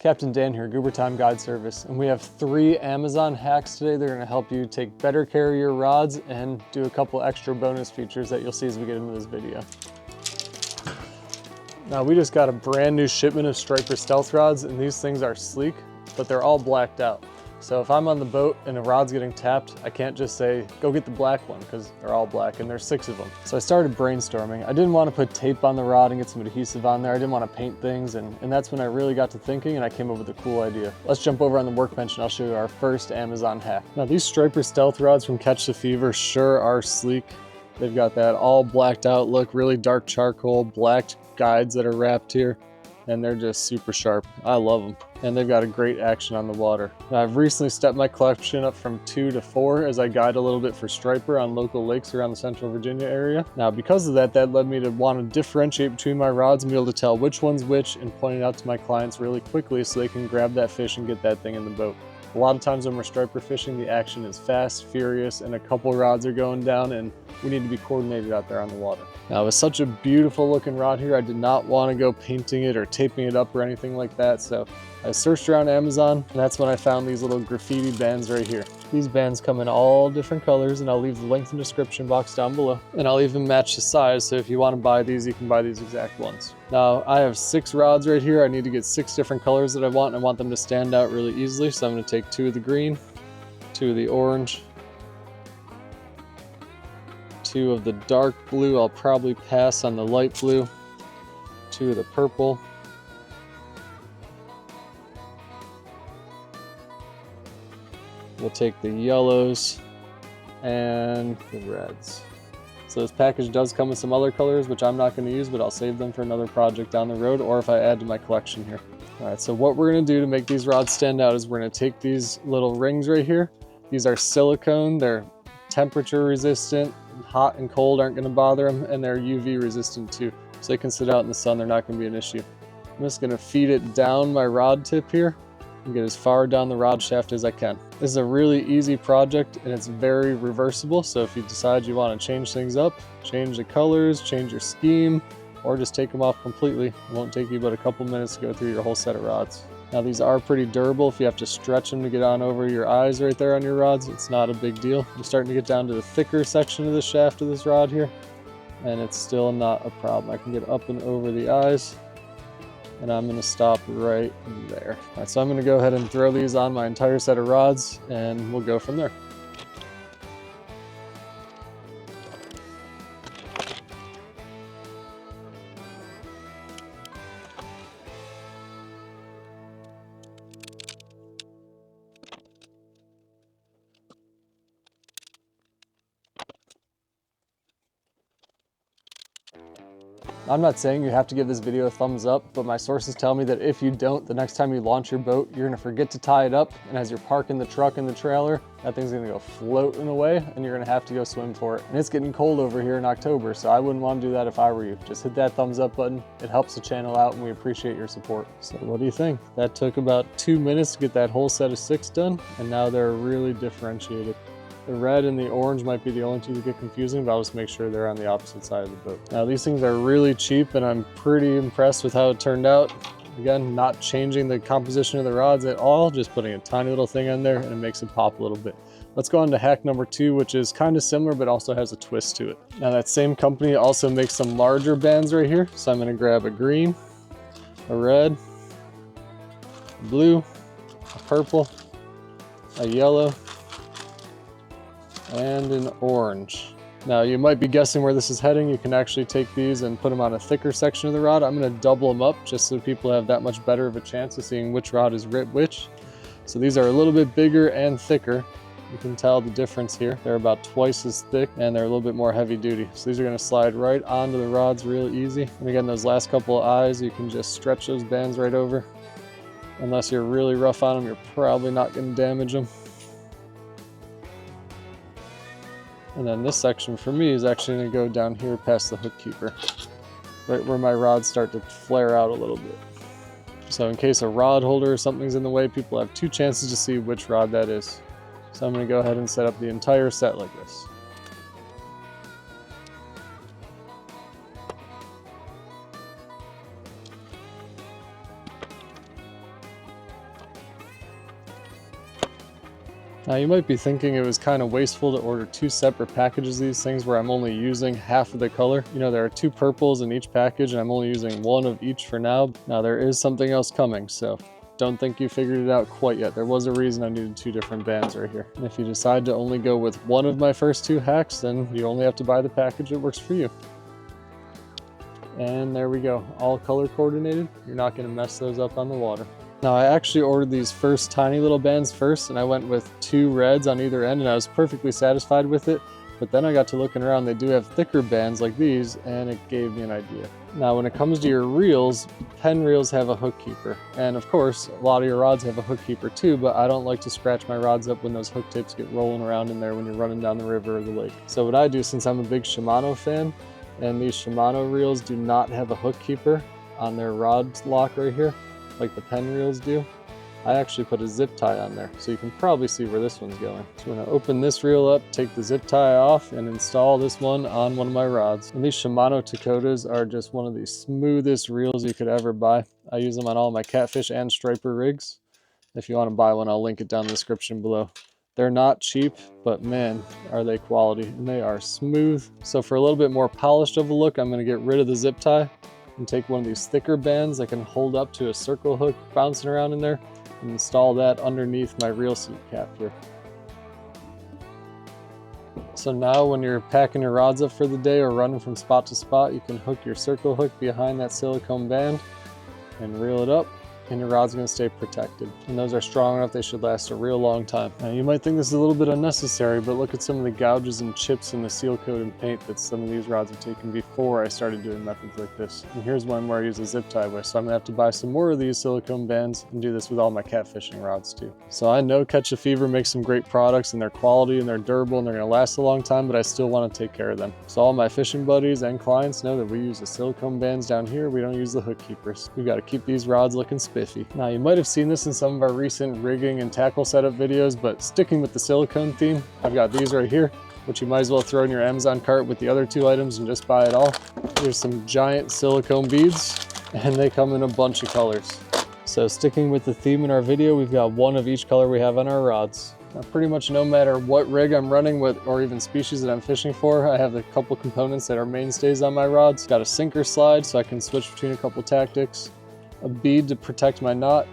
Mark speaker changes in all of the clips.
Speaker 1: Captain Dan here, Goober Time Guide Service, and we have 3 Amazon hacks today. They're going to help you take better care of your rods and do a couple extra bonus features that you'll see as we get into this video. Now we just got a brand new shipment of Striper Stealth rods, and these things are sleek, but they're all blacked out. So if I'm on the boat and a rod's getting tapped, I can't just say, go get the black one, because they're all black and there's 6 of them. So I started brainstorming. I didn't want to put tape on the rod and get some adhesive on there. I didn't want to paint things, and that's when I really got to thinking and I came up with a cool idea. Let's jump over on the workbench and I'll show you our first Amazon hack. Now these Striper Stealth rods from Catch the Fever sure are sleek. They've got that all blacked out look, really dark charcoal, blacked guides that are wrapped here, and they're just super sharp. I love them. And they've got a great action on the water. Now, I've recently stepped my collection up from 2 to 4 as I guide a little bit for striper on local lakes around the Central Virginia area. Now, because of that, led me to want to differentiate between my rods and be able to tell which one's which and point it out to my clients really quickly so they can grab that fish and get that thing in the boat. A lot of times when we're striper fishing, the action is fast, furious, and a couple rods are going down, and we need to be coordinated out there on the water. Now, with such a beautiful looking rod here, I did not want to go painting it or taping it up or anything like that, so I searched around Amazon, and that's when I found these little graffiti bands right here. These bands come in all different colors, and I'll leave the link in the description box down below. And I'll even match the size, so if you want to buy these, you can buy these exact ones. Now, I have 6 rods right here. I need to get 6 different colors that I want, and I want them to stand out really easily. So I'm going to take 2 of the green, 2 of the orange, 2 of the dark blue. I'll probably pass on the light blue, 2 of the purple, we'll take the yellows and the reds. So this package does come with some other colors, which I'm not going to use, but I'll save them for another project down the road, or if I add to my collection here. All right, so what we're going to do to make these rods stand out is we're going to take these little rings right here. These are silicone. They're temperature resistant. Hot and cold aren't going to bother them, and they're UV resistant too. So they can sit out in the sun. They're not going to be an issue. I'm just going to feed it down my rod tip here and get as far down the rod shaft as I can. This is a really easy project, and it's very reversible. So if you decide you want to change things up, change the colors, change your scheme, or just take them off completely, it won't take you but a couple minutes to go through your whole set of rods. Now these are pretty durable. If you have to stretch them to get on over your eyes right there on your rods, it's not a big deal. I'm starting to get down to the thicker section of the shaft of this rod here, and it's still not a problem. I can get up and over the eyes, and I'm going to stop right there. All right, so I'm going to go ahead and throw these on my entire set of rods, and we'll go from there. I'm not saying you have to give this video a thumbs up, but my sources tell me that if you don't, the next time you launch your boat, you're gonna forget to tie it up, and as you're parking the truck in the trailer, that thing's gonna go floating away, and you're gonna have to go swim for it. And it's getting cold over here in October, so I wouldn't want to do that if I were you. Just hit that thumbs up button. It helps the channel out, and we appreciate your support. So what do you think? That took about 2 minutes to get that whole set of 6 done, and now they're really differentiated. The red and the orange might be the only 2 that get confusing, but I'll just make sure they're on the opposite side of the boat. Now these things are really cheap, and I'm pretty impressed with how it turned out. Again, not changing the composition of the rods at all, just putting a tiny little thing on there, and it makes it pop a little bit. Let's go on to hack number 2, which is kind of similar, but also has a twist to it. Now that same company also makes some larger bands right here. So I'm gonna grab a green, a red, a blue, a purple, a yellow, and an orange. Now you might be guessing where this is heading. You can actually take these and put them on a thicker section of the rod. I'm going to double them up just so people have that much better of a chance of seeing which rod is which. So these are a little bit bigger and thicker. You can tell the difference here. They're about twice as thick, and they're a little bit more heavy duty. So these are going to slide right onto the rods real easy. And again, those last couple of eyes, you can just stretch those bands right over. Unless you're really rough on them, you're probably not going to damage them. And then this section for me is actually going to go down here past the hook keeper, right where my rods start to flare out a little bit. So in case a rod holder or something's in the way, people have 2 chances to see which rod that is. So I'm going to go ahead and set up the entire set like this. Now you might be thinking it was kind of wasteful to order 2 separate packages of these things where I'm only using half of the color. You know, there are 2 purples in each package and I'm only using 1 of each for now. Now there is something else coming, so don't think you figured it out quite yet. There was a reason I needed 2 different bands right here. And if you decide to only go with one of my first 2 hacks, then you only have to buy the package that works for you. And there we go, all color coordinated. You're not gonna mess those up on the water. Now I actually ordered these first tiny little bands first, and I went with 2 reds on either end and I was perfectly satisfied with it. But then I got to looking around, they do have thicker bands like these, and it gave me an idea. Now when it comes to your reels, pen reels have a hook keeper. And of course, a lot of your rods have a hook keeper too, but I don't like to scratch my rods up when those hook tips get rolling around in there when you're running down the river or the lake. So what I do, since I'm a big Shimano fan, and these Shimano reels do not have a hook keeper on their rod lock right here, like the pen reels do, I actually put a zip tie on there, so you can probably see where this one's going. So I'm going to open this reel up, take the zip tie off, and install this one on one of my rods. And these Shimano Takotas are just one of the smoothest reels you could ever buy. I use them on all my catfish and striper rigs. If you want to buy one, I'll link it down in the description below. They're not cheap, but man, are they quality, and they are smooth. So for a little bit more polished of a look, I'm going to get rid of the zip tie and take one of these thicker bands I can hold up to a circle hook bouncing around in there and install that underneath my reel seat cap here. So now when you're packing your rods up for the day or running from spot to spot, you can hook your circle hook behind that silicone band and reel it up, and your rod's going to stay protected. And those are strong enough, they should last a real long time. Now you might think this is a little bit unnecessary, but look at some of the gouges and chips in the seal coat and paint that some of these rods have taken before I started doing methods like this. And here's one where I use a zip tie with, so I'm gonna have to buy some more of these silicone bands and do this with all my catfishing rods too. So I know Catch a Fever makes some great products and they're quality and they're durable and they're gonna last a long time, but I still want to take care of them. So all my fishing buddies and clients know that we use the silicone bands down here, we don't use the hook keepers. We've got to keep these rods looking spiffy. Now you might have seen this in some of our recent rigging and tackle setup videos, but sticking with the silicone theme, I've got these right here, which you might as well throw in your Amazon cart with the other 2 items and just buy it all. There's some giant silicone beads and they come in a bunch of colors. So sticking with the theme in our video, we've got 1 of each color we have on our rods. Now, pretty much no matter what rig I'm running with or even species that I'm fishing for, I have a couple components that are mainstays on my rods. Got a sinker slide so I can switch between a couple tactics, a bead to protect my knot,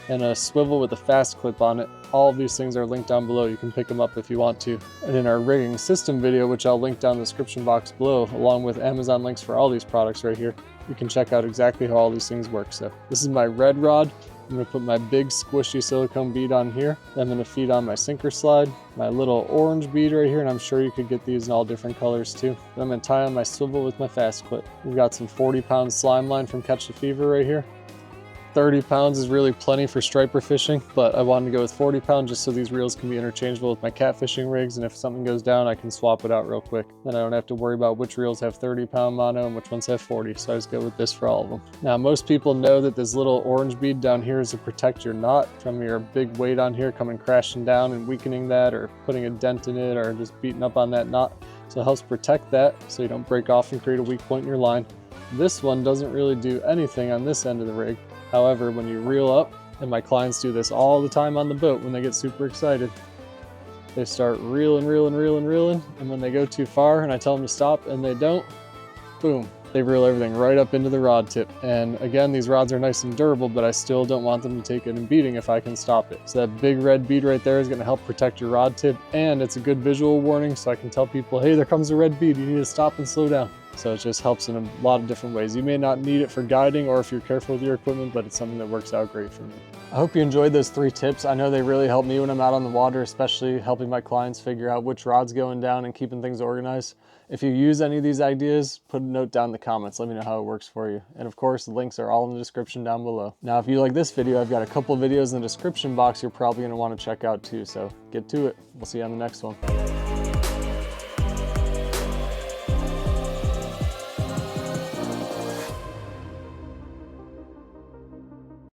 Speaker 1: and a swivel with a fast clip on it. All of these things are linked down below. You can pick them up if you want to. And in our rigging system video, which I'll link down in the description box below, along with Amazon links for all these products right here, you can check out exactly how all these things work. So this is my red rod. I'm gonna put my big squishy silicone bead on here. I'm gonna feed on my sinker slide, my little orange bead right here, and I'm sure you could get these in all different colors too. Then I'm gonna tie on my swivel with my fast clip. We've got some 40-pound slime line from Catch the Fever right here. 30 pounds is really plenty for striper fishing, but I wanted to go with 40 pounds just so these reels can be interchangeable with my catfishing rigs, and if something goes down, I can swap it out real quick. Then I don't have to worry about which reels have 30-pound mono and which ones have 40, so I just go with this for all of them. Now, most people know that this little orange bead down here is to protect your knot from your big weight on here coming crashing down and weakening that, or putting a dent in it, or just beating up on that knot. So it helps protect that so you don't break off and create a weak point in your line. This one doesn't really do anything on this end of the rig. However, when you reel up, and my clients do this all the time on the boat when they get super excited, they start reeling, and when they go too far and I tell them to stop and they don't, boom, they reel everything right up into the rod tip. And again, these rods are nice and durable, but I still don't want them to take it and beating if I can stop it. So that big red bead right there is gonna help protect your rod tip, and it's a good visual warning so I can tell people, hey, there comes a red bead, you need to stop and slow down. So it just helps in a lot of different ways. You may not need it for guiding or if you're careful with your equipment, but it's something that works out great for me. I hope you enjoyed those 3 tips. I know they really help me when I'm out on the water, especially helping my clients figure out which rod's going down and keeping things organized. If you use any of these ideas, put a note down in the comments. Let me know how it works for you. And of course, the links are all in the description down below. Now, if you like this video, I've got a couple of videos in the description box you're probably gonna wanna check out too. So get to it. We'll see you on the next one.